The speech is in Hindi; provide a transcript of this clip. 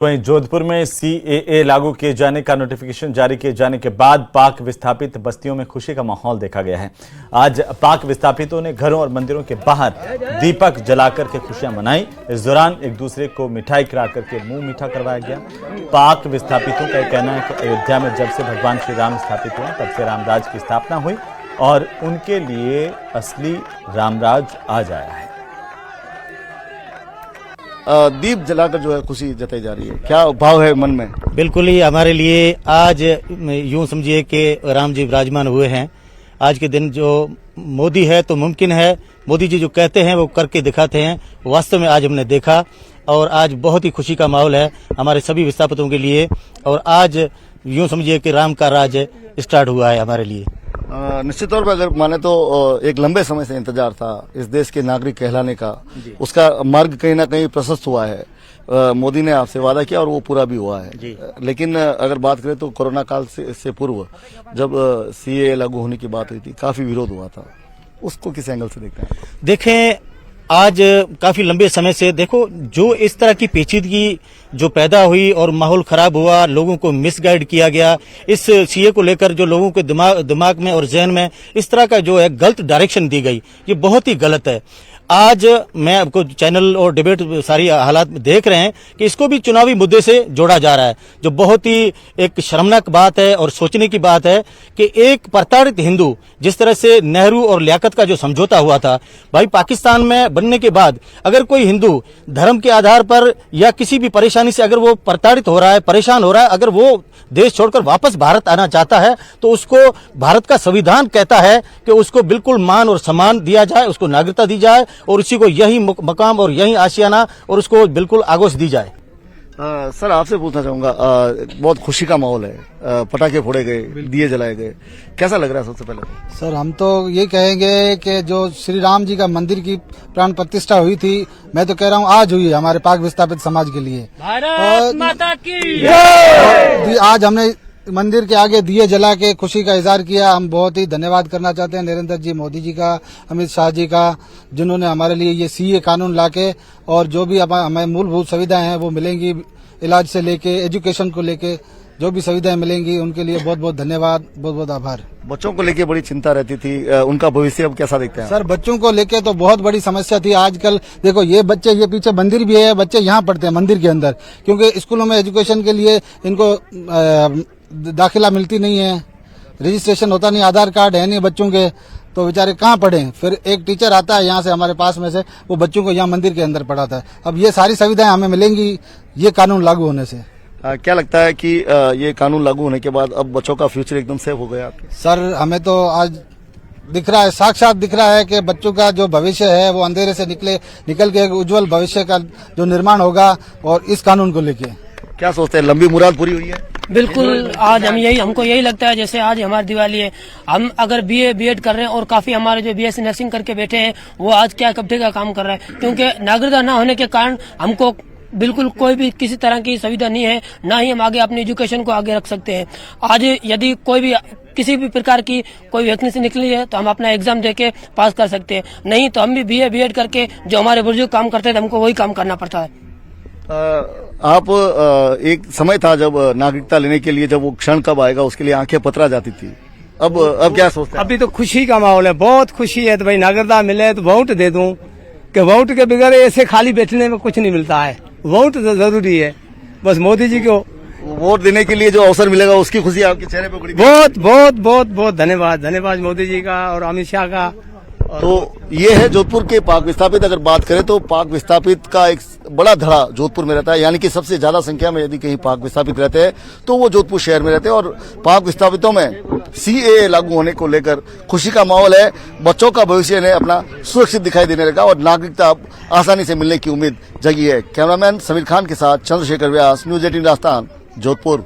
वहीं जोधपुर में सीएए लागू किए जाने का नोटिफिकेशन जारी किए जाने के बाद पाक विस्थापित बस्तियों में खुशी का माहौल देखा गया है। आज पाक विस्थापितों ने घरों और मंदिरों के बाहर दीपक जलाकर के खुशियां मनाई। इस दौरान एक दूसरे को मिठाई खिला करके मुंह मीठा करवाया गया। पाक विस्थापितों का कहना है कि अयोध्या में जब से भगवान श्री राम स्थापित हुए तब से रामराज की स्थापना हुई और उनके लिए असली रामराज आज आया है। दीप जलाकर जो है खुशी जताई जा रही है, क्या भाव है मन में? बिल्कुल ही हमारे लिए आज यूं समझिए कि राम जी विराजमान हुए हैं। आज के दिन जो मोदी है तो मुमकिन है, मोदी जी जो कहते हैं वो करके दिखाते हैं। वास्तव में आज हमने देखा और आज बहुत ही खुशी का माहौल है हमारे सभी विस्थापितों के लिए। और आज यूं समझिए कि राम का राज स्टार्ट हुआ है हमारे लिए। निश्चित तौर पर अगर माने तो एक लंबे समय से इंतजार था इस देश के नागरिक कहलाने का, उसका मार्ग कहीं ना कहीं प्रशस्त हुआ है। मोदी ने आपसे वादा किया और वो पूरा भी हुआ है। लेकिन अगर बात करें तो कोरोना काल से पूर्व जब सीएए लागू होने की बात हुई थी, काफी विरोध हुआ था, उसको किस एंगल से देखते हैं? देखें, आज काफी लंबे समय से देखो जो इस तरह की पेचीदगी जो पैदा हुई और माहौल खराब हुआ, लोगों को मिसगाइड किया गया, इस सीए को लेकर जो लोगों के दिमाग में और जहन में इस तरह का जो है गलत डायरेक्शन दी गई, ये बहुत ही गलत है। आज मैं आपको चैनल और डिबेट सारी हालात में देख रहे हैं कि इसको भी चुनावी मुद्दे से जोड़ा जा रहा है, जो बहुत ही एक शर्मनाक बात है और सोचने की बात है कि एक प्रताड़ित हिंदू, जिस तरह से नेहरू और लियाकत का जो समझौता हुआ था, भाई पाकिस्तान में बनने के बाद अगर कोई हिंदू धर्म के आधार पर या किसी भी परेशानी से अगर वो प्रताड़ित हो रहा है, परेशान हो रहा है, अगर वो देश छोड़कर वापस भारत आना चाहता है तो उसको भारत का संविधान कहता है कि उसको बिल्कुल मान और सम्मान दिया जाए, उसको नागरिकता दी जाए और उसी को यही मकाम और यही आशियाना और उसको बिल्कुल आगोश दी जाए। सर आपसे पूछना चाहूंगा, बहुत खुशी का माहौल है, पटाखे फोड़े गए, दिए जलाए गए, कैसा लग रहा है? सबसे पहले सर हम तो ये कहेंगे कि जो श्री राम जी का मंदिर की प्राण प्रतिष्ठा हुई थी, मैं तो कह रहा हूँ आज हुई है हमारे पाक विस्थापित समाज के लिए। भारत माता की आज हमने मंदिर के आगे दिए जला के खुशी का इजहार किया। हम बहुत ही धन्यवाद करना चाहते हैं नरेंद्र जी मोदी जी का, अमित शाह जी का, जिन्होंने हमारे लिए ये सीए कानून लाके और जो भी हमें मूलभूत सुविधाएं हैं वो मिलेंगी, इलाज से लेके एजुकेशन को लेके जो भी सुविधाएं मिलेंगी, उनके लिए बहुत बहुत धन्यवाद, बहुत बहुत आभार। बच्चों को लेके बड़ी चिंता रहती थी, उनका भविष्य अब कैसा देखते हैं? सर बच्चों को लेके तो बहुत बड़ी समस्या थी। आजकल देखो ये बच्चे, ये पीछे मंदिर भी है, बच्चे यहाँ पढ़ते हैं मंदिर के अंदर, क्योंकि स्कूलों में एजुकेशन के लिए इनको दाखिला मिलती नहीं है, रजिस्ट्रेशन होता नहीं, आधार कार्ड है नहीं बच्चों के, तो बेचारे कहाँ पढ़ें। फिर एक टीचर आता है यहाँ से हमारे पास में से, वो बच्चों को यहाँ मंदिर के अंदर पढ़ाता है। अब ये सारी सुविधाएं हमें मिलेंगी ये कानून लागू होने से। क्या लगता है कि ये कानून लागू होने के बाद अब बच्चों का फ्यूचर एकदम सेफ हो गया? सर हमें तो आज दिख रहा है, साक्षात दिख रहा है कि बच्चों का जो भविष्य है वो अंधेरे से निकल के एक उज्जवल भविष्य का जो निर्माण होगा। और इस कानून को लेके क्या सोचते हैं, लंबी मुराद पूरी हुई है? बिल्कुल, आज हमको यही लगता है जैसे आज हमारी दिवाली है, हम अगर बीए बीएड कर रहे हैं और काफी हमारे जो बीएससी नर्सिंग करके बैठे हैं वो आज क्या कब्जे का काम कर रहा है, क्योंकि नागरिकता न होने के कारण हमको बिल्कुल कोई भी किसी तरह की सुविधा नहीं है, ना ही हम आगे अपनी एजुकेशन को आगे रख सकते हैं। आज यदि कोई भी किसी भी प्रकार की कोई वैकेंसी निकली है तो हम अपना एग्जाम देके पास कर सकते हैं, नहीं तो हम भी बीए बीएड करके जो हमारे बुजुर्ग काम करते थे हमको वही काम करना पड़ता है। आप एक समय था जब नागरिकता लेने के लिए, जब वो क्षण कब आएगा उसके लिए आंखें पतरा जाती थी, अब क्या सोचते हैं? अभी तो खुशी का माहौल है, बहुत खुशी है। तो भाई नागरिकता मिले तो वोट दे दूं, कि वोट के बगैर ऐसे खाली बैठने में कुछ नहीं मिलता है, वोट तो जरूरी है। बस मोदी जी को वोट देने के लिए जो अवसर मिलेगा उसकी खुशी आपके चेहरे पे बड़ी। बहुत बहुत बहुत बहुत धन्यवाद मोदी जी का और अमित शाह का। तो ये है जोधपुर के पाक विस्थापित। अगर बात करें तो पाक विस्थापित का एक बड़ा धड़ा जोधपुर में रहता है, यानी कि सबसे ज्यादा संख्या में यदि कहीं पाक विस्थापित रहते हैं तो वो जोधपुर शहर में रहते हैं। और पाक विस्थापितों में सीएए लागू होने को लेकर खुशी का माहौल है। बच्चों का भविष्य इन्हें अपना सुरक्षित दिखाई देने लगा और नागरिकता अब आसानी से मिलने की उम्मीद जगी है। कैमरामैन समीर खान के साथ चंद्रशेखर व्यास, न्यूज़ 18 राजस्थान, जोधपुर।